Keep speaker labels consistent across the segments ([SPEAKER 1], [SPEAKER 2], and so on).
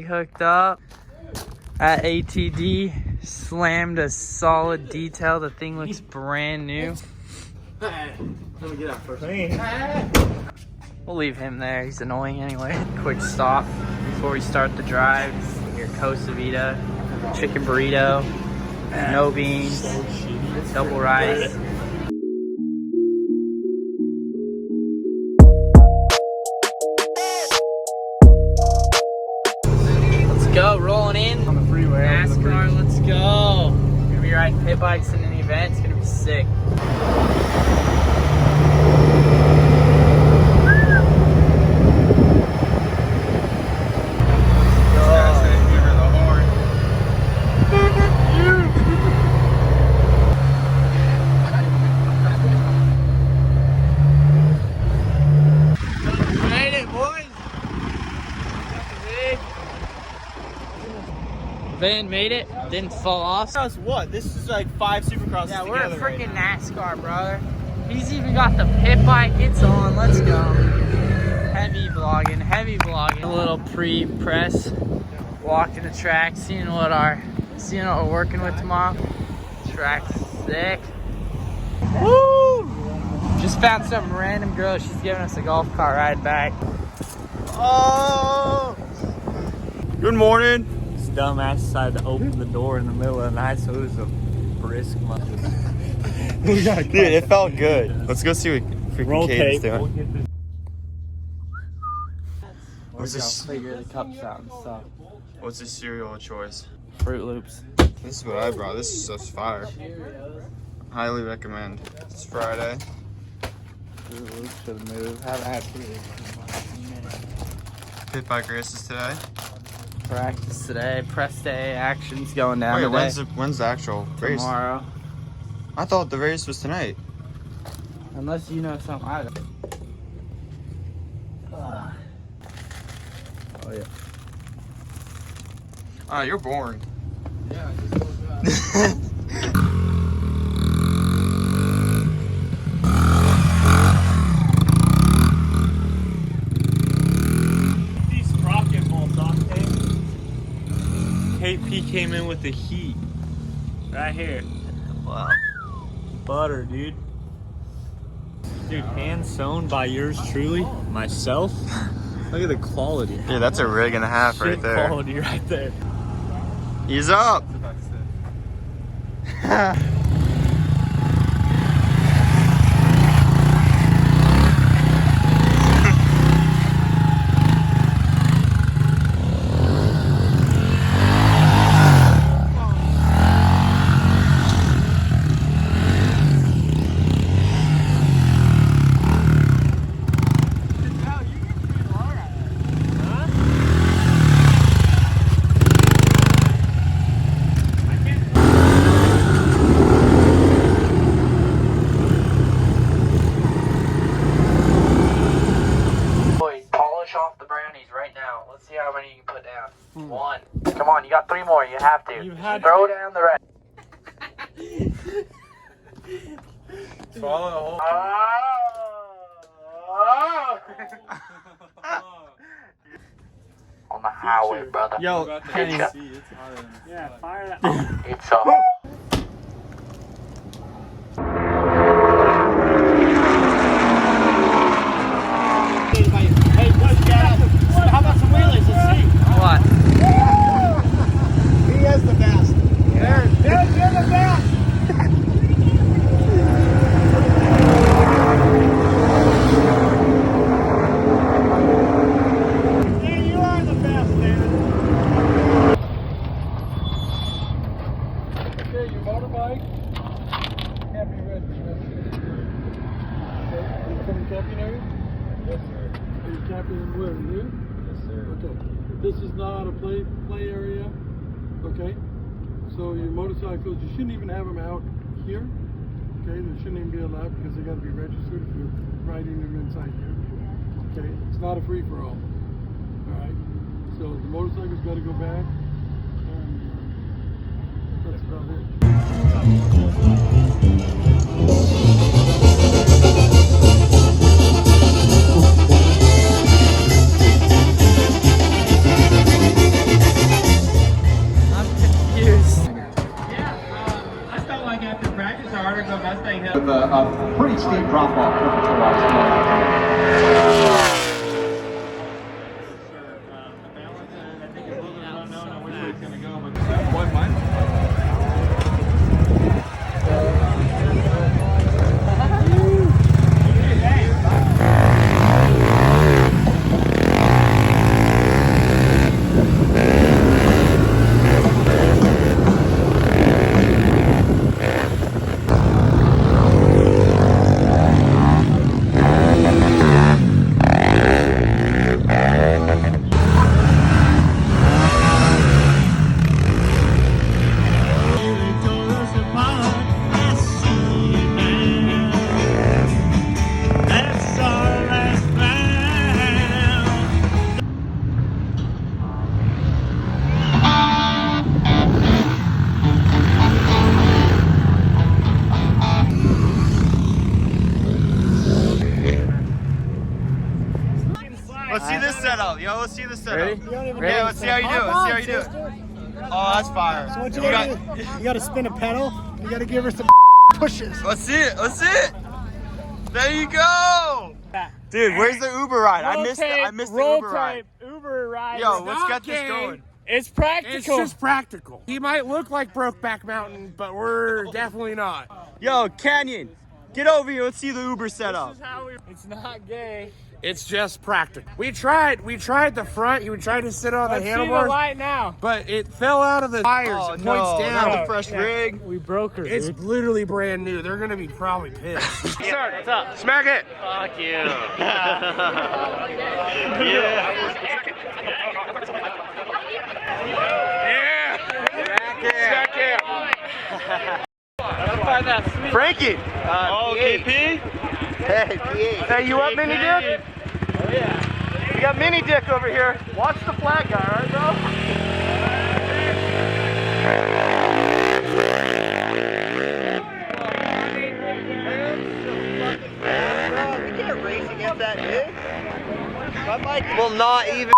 [SPEAKER 1] Hooked up at ATD, slammed a solid detail. The thing looks brand new.
[SPEAKER 2] Let me get out first.
[SPEAKER 1] We'll leave him there, he's annoying anyway. Quick stop before we start the drive. Your Costa Vida, chicken burrito, no beans, double rice. Go, rolling in
[SPEAKER 2] on the freeway.
[SPEAKER 1] Nascar, let's go. We're gonna be riding pit bikes in an event. It's gonna be sick. Van made it, didn't fall off.
[SPEAKER 2] Us what? This is like 5 supercrosses
[SPEAKER 1] yeah,
[SPEAKER 2] together.
[SPEAKER 1] We're a freaking NASCAR, brother. He's even got the pit bike. It's on. Let's go. Heavy vlogging, heavy vlogging. A little pre-press, walking the track, seeing what we're working with tomorrow. Track's sick. Woo! Just found some random girl. She's giving us a golf cart ride back.
[SPEAKER 2] Oh! Good morning.
[SPEAKER 3] Dumbass decided to open the door in the middle of the night, so it was a brisk month.
[SPEAKER 2] Dude, it felt good. Let's go see what freaking Caden's doing. What's this?
[SPEAKER 1] Figure the cups out and stuff.
[SPEAKER 2] What's this cereal of choice?
[SPEAKER 1] Fruit Loops.
[SPEAKER 2] This is what I brought. This is just fire. Highly recommend. It's Friday.
[SPEAKER 1] Fruit Loops should move. Haven't had Fruit Loops in a minute.
[SPEAKER 2] Pit bike races today.
[SPEAKER 1] Practice today, press day, action's going down
[SPEAKER 2] Wait,
[SPEAKER 1] today.
[SPEAKER 2] when's the actual race?
[SPEAKER 1] Tomorrow.
[SPEAKER 2] I thought the race was tonight.
[SPEAKER 1] Unless you know something I don't. Oh yeah.
[SPEAKER 2] Ah, you're boring.
[SPEAKER 1] Yeah, just
[SPEAKER 3] KP came in with the heat. Right here.
[SPEAKER 1] wow.
[SPEAKER 3] Butter, dude. Dude, hand sewn by yours truly, myself. Look at the quality.
[SPEAKER 2] Yeah, that's a rig and a half
[SPEAKER 3] Shit
[SPEAKER 2] right there.
[SPEAKER 3] quality right there.
[SPEAKER 2] He's up.
[SPEAKER 1] See how many you can put down. 1. Come on, you got 3 more. You have to. Throw down the rest.
[SPEAKER 2] Swallow the whole.
[SPEAKER 1] On the highway, brother.
[SPEAKER 3] Yo,
[SPEAKER 1] Kenny.
[SPEAKER 3] yeah, fire that.
[SPEAKER 1] It's up.
[SPEAKER 3] Hey, how about some wheelies? Let's see.
[SPEAKER 1] What?
[SPEAKER 2] He is the best.
[SPEAKER 3] You're the best. Yeah, you are the best, David. Okay, your motorbike can't be registered. Okay, you coming camping area?
[SPEAKER 2] Yes, sir.
[SPEAKER 3] Are you camping where? Here?
[SPEAKER 2] Yes, sir.
[SPEAKER 3] Okay. This is not a play area. Okay. So your motorcycles, you shouldn't even have them out here. Okay. They shouldn't even be allowed because they got to be registered if you're riding them inside here. Okay. It's not a free for all. All right. So the motorcycle's got to go back. And That's about it.
[SPEAKER 1] I'm confused.
[SPEAKER 4] I felt like after practice, our article Mustang had
[SPEAKER 5] with a pretty steep drop off temperature-wise going out there.
[SPEAKER 4] I think it's a little bit unknown on which way it's going to go, but one month.
[SPEAKER 2] Let's see this setup, yo. Let's see this setup.
[SPEAKER 1] Ready?
[SPEAKER 2] Yeah, let's see how you do it. Let's see how you do it. Oh, that's fire.
[SPEAKER 3] So what
[SPEAKER 2] You
[SPEAKER 3] you
[SPEAKER 2] got-
[SPEAKER 3] gotta do, you gotta spin a pedal. You gotta give her some pushes.
[SPEAKER 2] Let's see it. Let's see it. There you go. Dude, where's the Uber ride? I missed the Uber ride.
[SPEAKER 1] Uber ride.
[SPEAKER 2] Yo, let's get this going.
[SPEAKER 1] It's practical.
[SPEAKER 6] It's just practical. He might look like Brokeback Mountain, but we're definitely not.
[SPEAKER 2] Yo, Canyon, get over here. Let's see the Uber setup.
[SPEAKER 1] It's not gay.
[SPEAKER 6] It's just practical. We tried the front. He would try to sit on the
[SPEAKER 1] See the
[SPEAKER 6] handlebars,
[SPEAKER 1] light now.
[SPEAKER 6] but it fell out of the tires.
[SPEAKER 2] Oh,
[SPEAKER 6] It points
[SPEAKER 2] no,
[SPEAKER 6] down.
[SPEAKER 2] not the fresh rig.
[SPEAKER 1] We broke her.
[SPEAKER 6] It's
[SPEAKER 1] dude.
[SPEAKER 6] literally brand new. They're gonna be probably pissed.
[SPEAKER 1] Start. What's up?
[SPEAKER 6] Smack it.
[SPEAKER 1] Fuck you.
[SPEAKER 6] Smack it.
[SPEAKER 1] Find that sweet.
[SPEAKER 2] Frankie.
[SPEAKER 4] Oh, KP?
[SPEAKER 2] Hey, you up, Mini Dick? Oh, yeah. We got Mini Dick over here. Watch the flag guy, all right, bro? We can't race against that dude. My bike will not even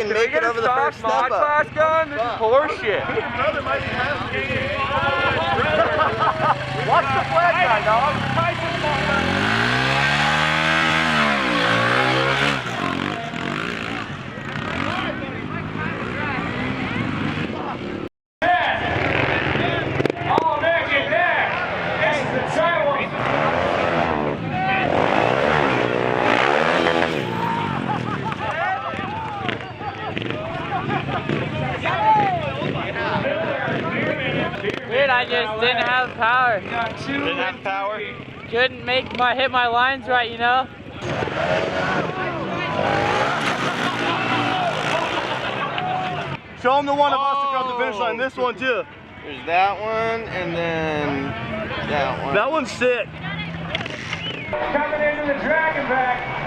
[SPEAKER 2] make it over the first step up. Class going? This is horseshit. Watch the flag guy, dog.
[SPEAKER 1] Dude, I just didn't have power.
[SPEAKER 2] Didn't have power.
[SPEAKER 1] Couldn't hit my lines right, you know?
[SPEAKER 2] Show him the one of us across the finish line. This one too. There's that one, and then that one. That one's sick.
[SPEAKER 4] Coming into the Dragon back.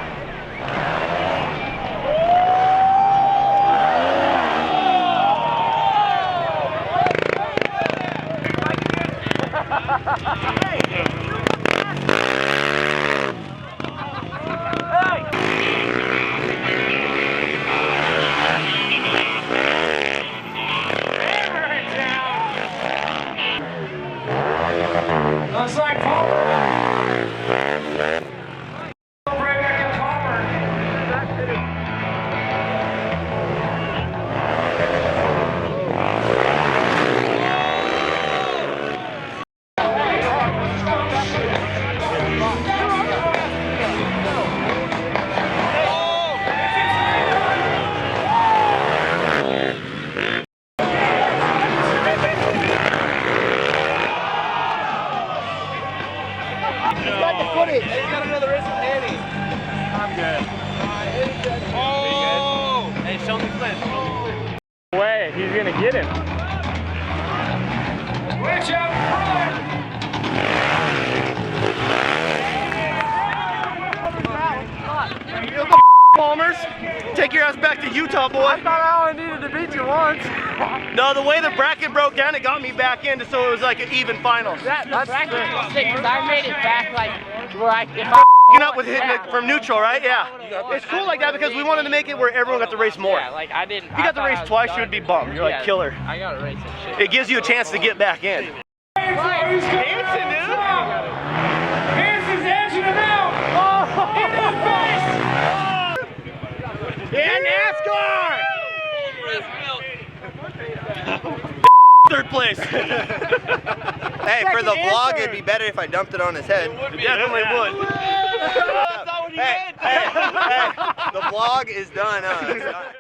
[SPEAKER 4] Looks like right back to Palmer.
[SPEAKER 1] Way, he's gonna get him.
[SPEAKER 4] Watch out front!
[SPEAKER 2] Palmers, take your ass back to Utah, boy.
[SPEAKER 6] I thought I only needed to beat you once.
[SPEAKER 2] No, the way the bracket broke down, it got me back in, so it was like an even final.
[SPEAKER 1] That's bracket was sick because I made it back like where if I
[SPEAKER 2] Up with hitting it from neutral, right? Yeah. It's cool like that because we wanted to make it where everyone got to race more.
[SPEAKER 1] Yeah, like I didn't.
[SPEAKER 2] If you got to race twice, you would be bummed. You're like killer.
[SPEAKER 1] I got to race some shit.
[SPEAKER 2] It gives you a chance to get back in. Dancing, dude.
[SPEAKER 4] Hanson's edging him out!
[SPEAKER 2] Yeah, NASCAR! Third place.
[SPEAKER 5] Hey, for the vlog, it'd be better if I dumped it on his head.
[SPEAKER 2] Definitely would.
[SPEAKER 5] Hey, the vlog is done, huh? It's done.